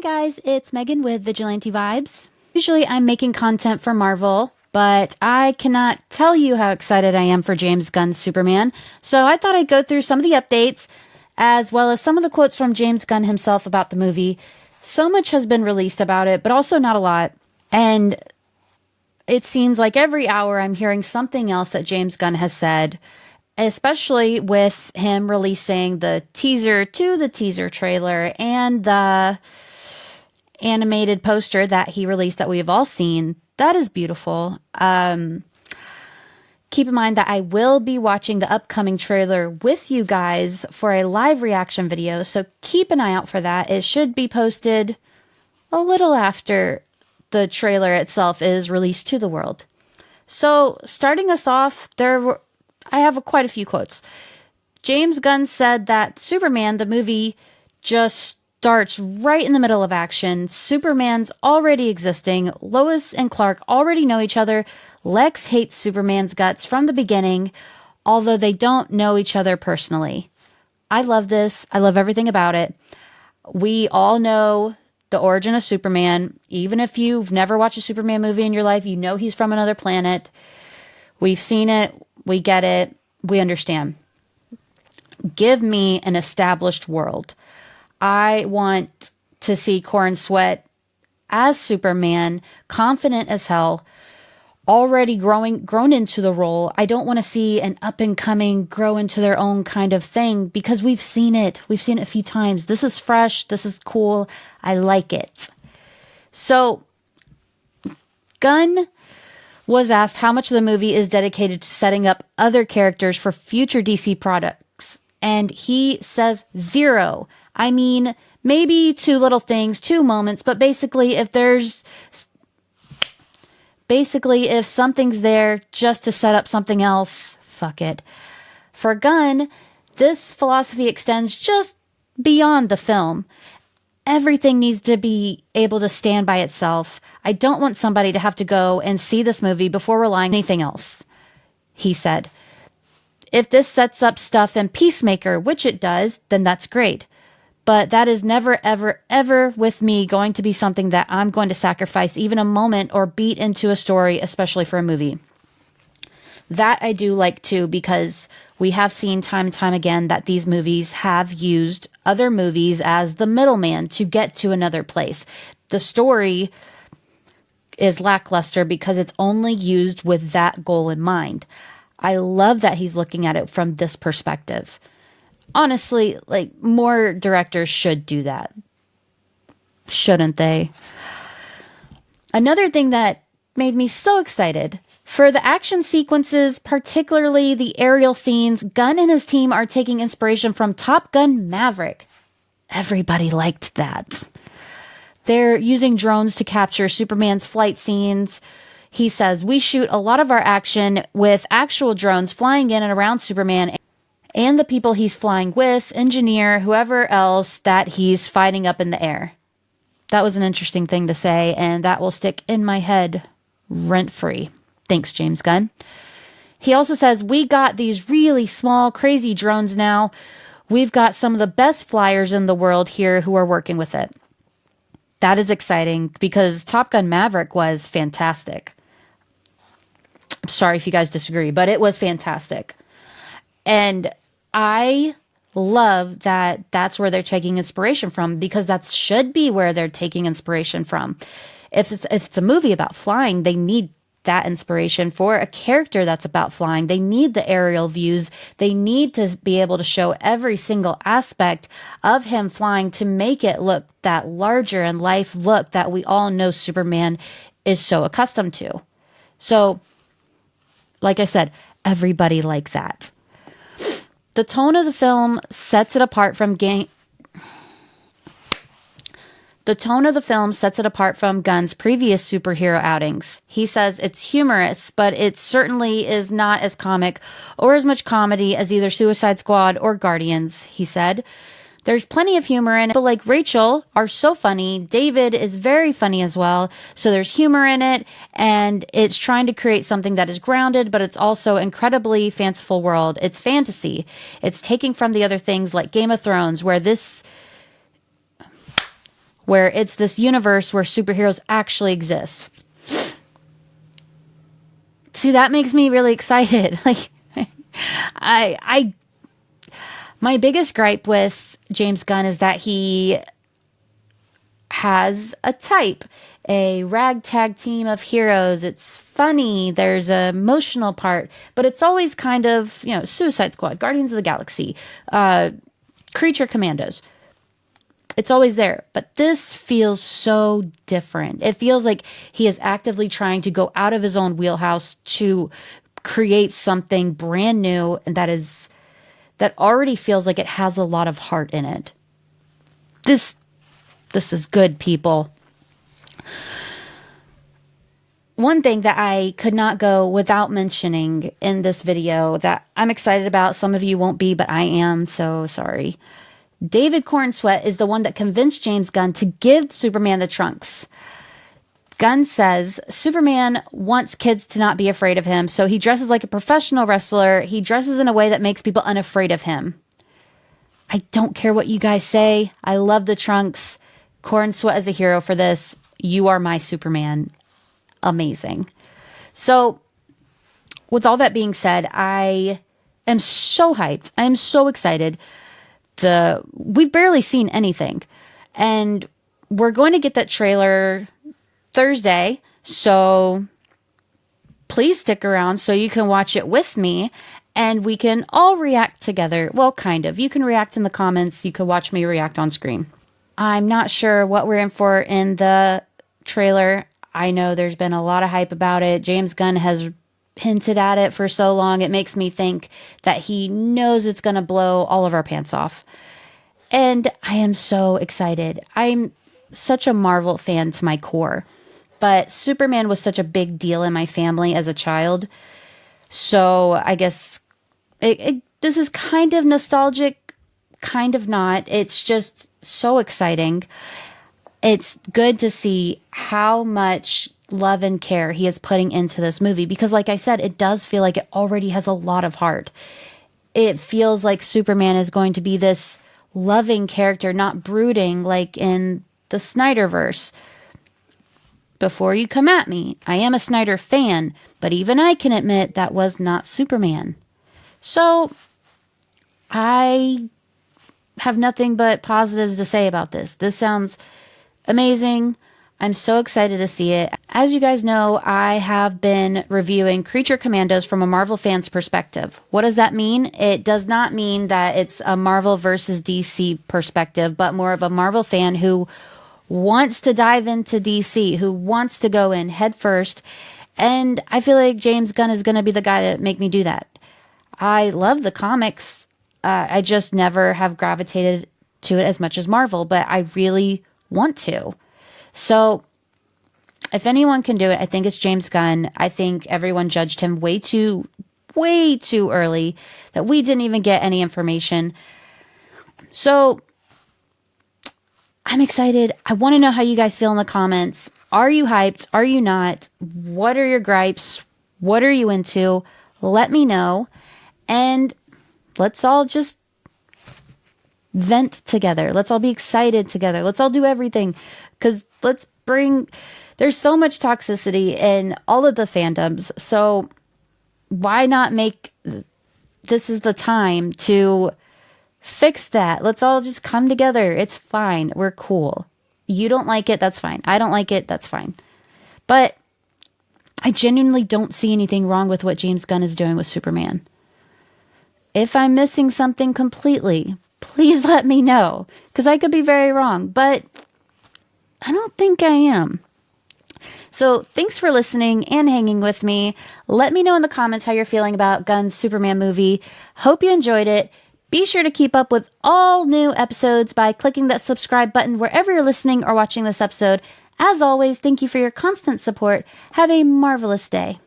guys, it's Megan with Vigilante Vibes. Usually I'm making content for Marvel, but I cannot tell you how excited I am for James Gunn's Superman. So I thought I'd go through some of the updates, as well as some of the quotes from James Gunn himself about the movie. So much has been released about it, but also not a lot. And it seems like every hour I'm hearing something else that James Gunn has said, especially with him releasing the teaser to the teaser trailer and the animated poster that he released that we have all seen. That is beautiful. Keep in mind that I will be watching the upcoming trailer with you guys for a live reaction video, so keep an eye out for that. It should be posted a little after the trailer itself is released to the world. So starting us off, I have quite a few quotes. James Gunn said that Superman, the movie, just starts right in the middle of action. Superman's already existing. Lois and Clark already know each other. Lex hates Superman's guts from the beginning, although they don't know each other personally. I love this. I love everything about it. We all know the origin of Superman. Even if you've never watched a Superman movie in your life, you know he's from another planet. We've seen it. We get it. We understand. Give me an established world. I want to see Corn Sweat as Superman, confident as hell, already grown into the role. I don't want to see an up and coming grow into their own kind of thing, because we've seen it. We've seen it a few times. This is fresh. This is cool. I like it. So Gunn was asked how much of the movie is dedicated to setting up other characters for future DC products, and he says 0. I mean, maybe 2 little things, 2 moments, but basically if something's there just to set up something else, fuck it. For Gunn, this philosophy extends just beyond the film. Everything needs to be able to stand by itself. I don't want somebody to have to go and see this movie before relying on anything else, he said. If this sets up stuff in Peacemaker, which it does, then that's great. But that is never, ever, ever with me going to be something that I'm going to sacrifice even a moment or beat into a story, especially for a movie. That I do like too, because we have seen time and time again that these movies have used other movies as the middleman to get to another place. The story is lackluster because it's only used with that goal in mind. I love that he's looking at it from this perspective. Honestly, like, more directors should do that. Shouldn't they? Another thing that made me so excited, for the action sequences, particularly the aerial scenes, Gunn and his team are taking inspiration from Top Gun Maverick. Everybody liked that. They're using drones to capture Superman's flight scenes. He says, we shoot a lot of our action with actual drones flying in and around Superman and the people he's flying with, engineer, whoever else that he's fighting up in the air. That was an interesting thing to say, and that will stick in my head rent-free. Thanks, James Gunn. He also says, we got these really small, crazy drones now. We've got some of the best flyers in the world here who are working with it. That is exciting, because Top Gun Maverick was fantastic. I'm sorry if you guys disagree, but it was fantastic. And I love that that's where they're taking inspiration from, because that should be where they're taking inspiration from. If it's a movie about flying, they need that inspiration. For a character that's about flying, they need the aerial views. They need to be able to show every single aspect of him flying to make it look that larger in life look that we all know Superman is so accustomed to. So, like I said, everybody liked that. The tone of the film sets it apart from Gunn's previous superhero outings. He says it's humorous, but it certainly is not as comic or as much comedy as either Suicide Squad or Guardians, he said. There's plenty of humor in it. People like Rachel are so funny. David is very funny as well. So there's humor in it, and it's trying to create something that is grounded, but it's also incredibly fanciful world. It's fantasy. It's taking from the other things like Game of Thrones, where this where it's this universe where superheroes actually exist. See, that makes me really excited. Like, I my biggest gripe with James Gunn is that he has a type, a ragtag team of heroes. It's funny, there's an emotional part, but it's always kind of, Suicide Squad, Guardians of the Galaxy, Creature Commandos. It's always there, but this feels so different. It feels like he is actively trying to go out of his own wheelhouse to create something brand new, and that already feels like it has a lot of heart in it. This is good, people. One thing that I could not go without mentioning in this video that I'm excited about, some of you won't be, but I am, so sorry. David Cornsweet is the one that convinced James Gunn to give Superman the trunks. Gunn says Superman wants kids to not be afraid of him, so he dresses like a professional wrestler. He dresses in a way that makes people unafraid of him. I don't care what you guys say. I love the trunks. Cornsweet is a hero for this. You are my Superman. Amazing. So, with all that being said, I am so hyped. I am so excited. We've barely seen anything, and we're going to get that trailer Thursday, so please stick around so you can watch it with me and we can all react together. Well, kind of. You can react in the comments. You can watch me react on screen. I'm not sure what we're in for in the trailer. I know there's been a lot of hype about it. James Gunn has hinted at it for so long. It makes me think that he knows it's going to blow all of our pants off. And I am so excited. I'm such a Marvel fan to my core. But Superman was such a big deal in my family as a child. So I guess this is kind of nostalgic, kind of not. It's just so exciting. It's good to see how much love and care he is putting into this movie. Because like I said, it does feel like it already has a lot of heart. It feels like Superman is going to be this loving character, not brooding like in the Snyderverse. Before you come at me, I am a Snyder fan, but even I can admit that was not Superman. So, I have nothing but positives to say about this. This sounds amazing. I'm so excited to see it. As you guys know, I have been reviewing Creature Commandos from a Marvel fan's perspective. What does that mean? It does not mean that it's a Marvel versus DC perspective, but more of a Marvel fan who wants to dive into DC, who wants to go in head first. And I feel like James Gunn is going to be the guy to make me do that. I love the comics. I just never have gravitated to it as much as Marvel, but I really want to. So if anyone can do it, I think it's James Gunn. I think everyone judged him way too early, that we didn't even get any information. So I'm excited. I want to know how you guys feel in the comments. Are you hyped? Are you not? What are your gripes? What are you into? Let me know. And let's all just vent together. Let's all be excited together. Let's all do everything. Because there's so much toxicity in all of the fandoms. So why not make this is the time to fix that? Let's all just come together. It's fine. We're cool. You don't like it, that's fine. I don't like it, that's fine. But I genuinely don't see anything wrong with what James Gunn is doing with Superman. If I'm missing something completely, please let me know. Because I could be very wrong. But I don't think I am. So thanks for listening and hanging with me. Let me know in the comments how you're feeling about Gunn's Superman movie. Hope you enjoyed it. Be sure to keep up with all new episodes by clicking that subscribe button wherever you're listening or watching this episode. As always, thank you for your constant support. Have a marvelous day.